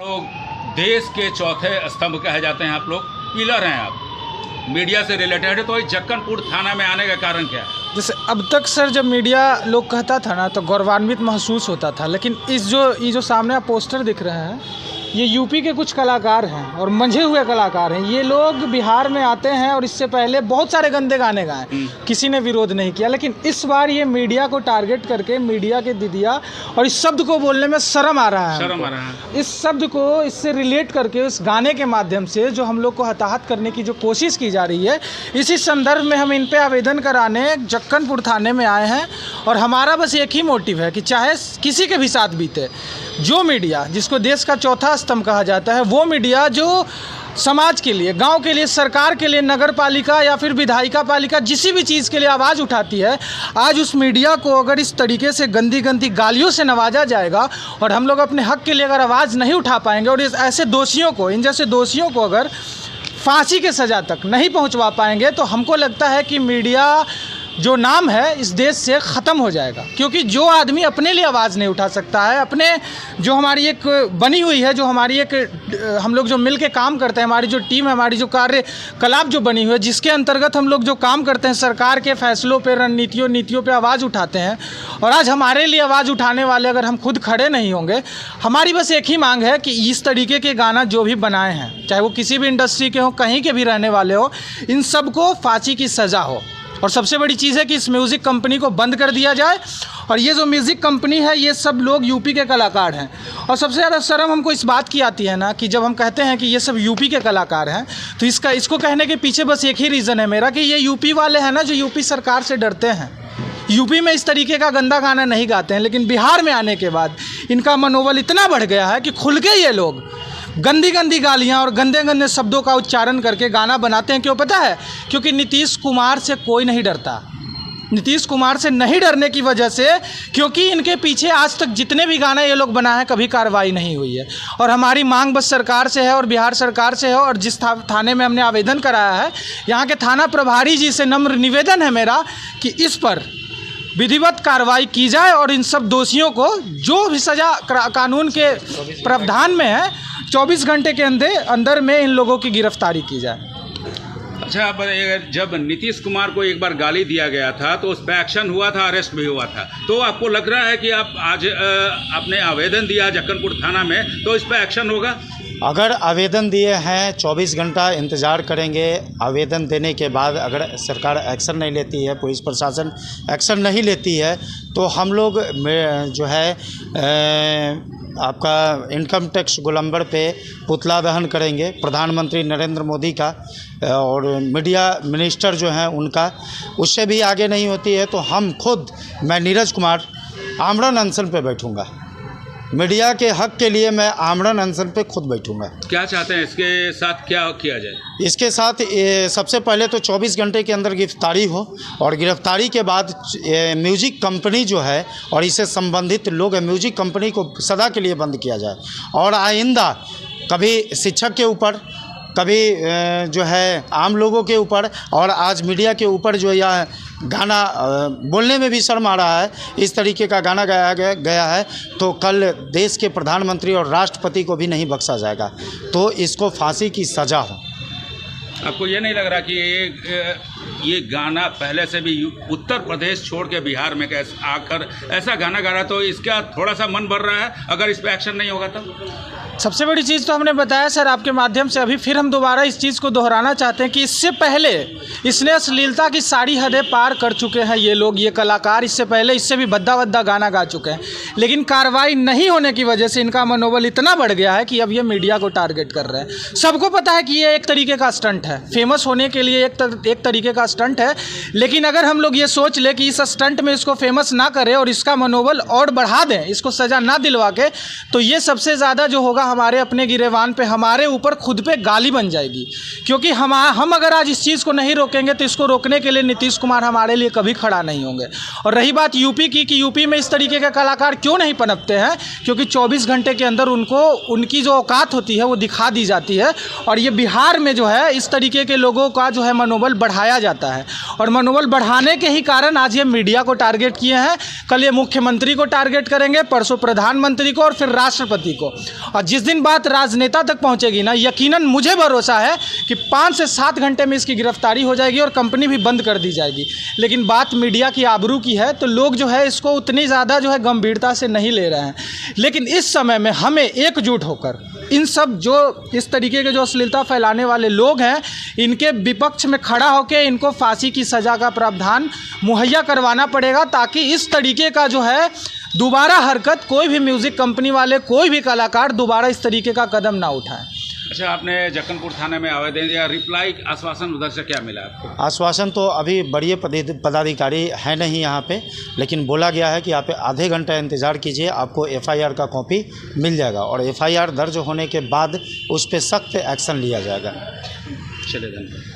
लोग देश के चौथे स्तंभ कहे जाते हैं, आप लोग पिलर हैं, आप मीडिया से रिलेटेड है, तो ये जक्कनपुर थाना में आने का कारण क्या है? जैसे अब तक सर जब मीडिया लोग कहता था ना तो गौरवान्वित महसूस होता था, लेकिन ये जो सामने आप पोस्टर दिख रहे हैं ये यूपी के कुछ कलाकार हैं और मंझे हुए कलाकार हैं। ये लोग बिहार में आते हैं और इससे पहले बहुत सारे गंदे गाने गाए, किसी ने विरोध नहीं किया, लेकिन इस बार ये मीडिया को टारगेट करके मीडिया के दीदिया और इस शब्द को बोलने में शर्म आ रहा है। इस शब्द को इससे रिलेट करके उस गाने के माध्यम से जो हम लोग को हताहत करने की जो कोशिश की जा रही है, इसी संदर्भ में हम इन पे आवेदन कराने जक्कनपुर थाने में आए हैं। और हमारा बस एक ही मोटिव है कि चाहे किसी के भी साथ बीते, जो मीडिया जिसको देश का चौथा स्तंभ कहा जाता है, वो मीडिया जो समाज के लिए, गांव के लिए, सरकार के लिए, नगर पालिका या फिर विधायिका पालिका जिसी भी चीज़ के लिए आवाज़ उठाती है, आज उस मीडिया को अगर इस तरीके से गंदी गंदी गालियों से नवाजा जाएगा और हम लोग अपने हक के लिए अगर आवाज़ नहीं उठा पाएंगे और इस ऐसे दोषियों को, इन जैसे दोषियों को अगर फांसी के सज़ा तक नहीं पहुंचवा पाएंगे, तो हमको लगता है कि मीडिया जो नाम है इस देश से ख़त्म हो जाएगा। क्योंकि जो आदमी अपने लिए आवाज़ नहीं उठा सकता है, अपने जो हमारी एक बनी हुई है, जो हमारी एक हम लोग जो मिल के काम करते हैं, हमारी जो टीम है, हमारी जो कार्यकलाप जो बनी हुई है, जिसके अंतर्गत हम लोग जो काम करते हैं, सरकार के फैसलों पे, नीतियों पे आवाज़ उठाते हैं, और आज हमारे लिए आवाज़ उठाने वाले अगर हम खुद खड़े नहीं होंगे, हमारी बस एक ही मांग है कि इस तरीके के गाना जो भी बनाए हैं, चाहे वो किसी भी इंडस्ट्री के हों, कहीं के भी रहने वाले हो, इन सबको फांसी की सज़ा हो। और सबसे बड़ी चीज़ है कि इस म्यूज़िक कंपनी को बंद कर दिया जाए। और ये जो म्यूज़िक कंपनी है, ये सब लोग यूपी के कलाकार हैं। और सबसे ज़्यादा शर्म हमको इस बात की आती है ना कि जब हम कहते हैं कि ये सब यूपी के कलाकार हैं, तो इसको कहने के पीछे बस एक ही रीज़न है मेरा, कि ये यूपी वाले हैं ना, जो यूपी सरकार से डरते हैं, यूपी में इस तरीके का गंदा गाना नहीं गाते हैं, लेकिन बिहार में आने के बाद इनका मनोबल इतना बढ़ गया है कि खुल के ये लोग गंदी गंदी गालियाँ और गंदे गंदे शब्दों का उच्चारण करके गाना बनाते हैं। क्यों पता है? क्योंकि नीतीश कुमार से कोई नहीं डरता। नीतीश कुमार से नहीं डरने की वजह से, क्योंकि इनके पीछे आज तक जितने भी गाने ये लोग बनाए हैं, कभी कार्रवाई नहीं हुई है। और हमारी मांग बस सरकार से है और बिहार सरकार से है, और जिस थाने में हमने आवेदन कराया है, यहाँ के थाना प्रभारी जी से नम्र निवेदन है मेरा कि इस पर विधिवत कार्रवाई की जाए और इन सब दोषियों को जो भी सज़ा कानून के प्रावधान में है, 24 घंटे के अंदर में इन लोगों की गिरफ्तारी की जाए। अच्छा, जब नीतीश कुमार को एक बार गाली दिया गया था तो उस पर एक्शन हुआ था, अरेस्ट भी हुआ था, तो आपको लग रहा है कि आप आज आपने आवेदन दिया जक्कनपुर थाना में, तो इस पर एक्शन होगा? अगर आवेदन दिए हैं, 24 घंटा इंतज़ार करेंगे। आवेदन देने के बाद अगर सरकार एक्शन नहीं लेती है, पुलिस प्रशासन एक्शन नहीं लेती है, तो हम लोग जो है आपका इनकम टैक्स गोलंबर पे पुतला दहन करेंगे, प्रधानमंत्री नरेंद्र मोदी का और मीडिया मिनिस्टर जो हैं उनका। उससे भी आगे नहीं होती है तो हम खुद, मैं नीरज कुमार आमरण अनशन पे बैठूंगा। मीडिया के हक के लिए मैं आमरण अनशन पे खुद बैठूंगा। क्या चाहते हैं इसके साथ क्या किया जाए? इसके साथ सबसे पहले तो 24 घंटे के अंदर गिरफ्तारी हो, और गिरफ्तारी के बाद म्यूज़िक कंपनी जो है और इससे संबंधित लोग हैं, म्यूज़िक कंपनी को सदा के लिए बंद किया जाए। और आइंदा कभी शिक्षक के ऊपर, कभी जो है आम लोगों के ऊपर, और आज मीडिया के ऊपर जो यह गाना बोलने में भी शर्म आ रहा है, इस तरीके का गाना गाया गया है, तो कल देश के प्रधानमंत्री और राष्ट्रपति को भी नहीं बख्शा जाएगा। तो इसको फांसी की सज़ा हो। आपको ये नहीं लग रहा कि ये गाना पहले से भी उत्तर प्रदेश छोड़ के बिहार में आकर ऐसा गाना गा रहा, तो इसका थोड़ा सा मन बढ़ रहा है अगर इस पर एक्शन नहीं होगा तो? सबसे बड़ी चीज़ तो हमने बताया सर आपके माध्यम से, अभी फिर हम दोबारा इस चीज़ को दोहराना चाहते हैं कि इससे पहले इसने अश्लीलता की सारी हदें पार कर चुके हैं ये लोग, ये कलाकार। इससे पहले इससे भी भद्दा गाना गा चुके हैं, लेकिन कार्रवाई नहीं होने की वजह से इनका मनोबल इतना बढ़ गया है कि अब ये मीडिया को टारगेट कर रहे हैं। सबको पता है कि ये एक तरीके का स्टंट है, फेमस होने के लिए एक तरीके का स्टंट है, लेकिन अगर हम लोग ये सोच ले कि इस स्टंट में इसको फेमस ना करें और इसका मनोबल और बढ़ा दें, इसको सज़ा ना दिलवा के, तो ये सबसे ज़्यादा जो होगा हमारे अपने गिरेबान पे, हमारे ऊपर खुद पे गाली बन जाएगी। क्योंकि हम अगर आज इस चीज़ को नहीं रोकेंगे तो इसको रोकने के लिए नीतीश कुमार हमारे लिए कभी खड़ा नहीं होंगे। और रही बात यूपी की, कि यूपी में इस तरीके के कलाकार क्यों नहीं पनपते हैं, क्योंकि 24 घंटे के अंदर उनको उनकी जो औकात होती है वो दिखा दी जाती है। और ये बिहार में जो है इस तरीके के लोगों का जो है मनोबल बढ़ाया जाता है, और मनोबल बढ़ाने के ही कारण आज ये मीडिया को टारगेट किए हैं। कल ये मुख्यमंत्री को टारगेट करेंगे, परसों प्रधानमंत्री को, और फिर राष्ट्रपति को। और जिस दिन बात राजनेता तक पहुंचेगी ना, यकीनन मुझे भरोसा है कि 5 से 7 घंटे में इसकी गिरफ्तारी हो जाएगी और कंपनी भी बंद कर दी जाएगी। लेकिन बात मीडिया की आबरू की है, तो लोग जो है इसको उतनी ज़्यादा जो है गंभीरता से नहीं ले रहे हैं। लेकिन इस समय में हमें एकजुट होकर इन सब जो इस तरीके के जो अश्लीलता फैलाने वाले लोग हैं, इनके विपक्ष में खड़ा होकर इनको फांसी की सज़ा का प्रावधान मुहैया करवाना पड़ेगा, ताकि इस तरीके का जो है दोबारा हरकत कोई भी म्यूज़िक कंपनी वाले, कोई भी कलाकार दोबारा इस तरीके का कदम ना उठाएं। अच्छा, आपने जक्कनपुर थाने में आवेदन दिया, रिप्लाई आश्वासन उधर से क्या मिला आपको? आश्वासन तो अभी बड़े पदाधिकारी है नहीं यहाँ पे, लेकिन बोला गया है कि आप आधे घंटा इंतज़ार कीजिए, आपको एफआईआर का कॉपी मिल जाएगा और एफआईआर दर्ज होने के बाद उस पर सख्त एक्शन लिया जाएगा। चलिए धन्यवाद।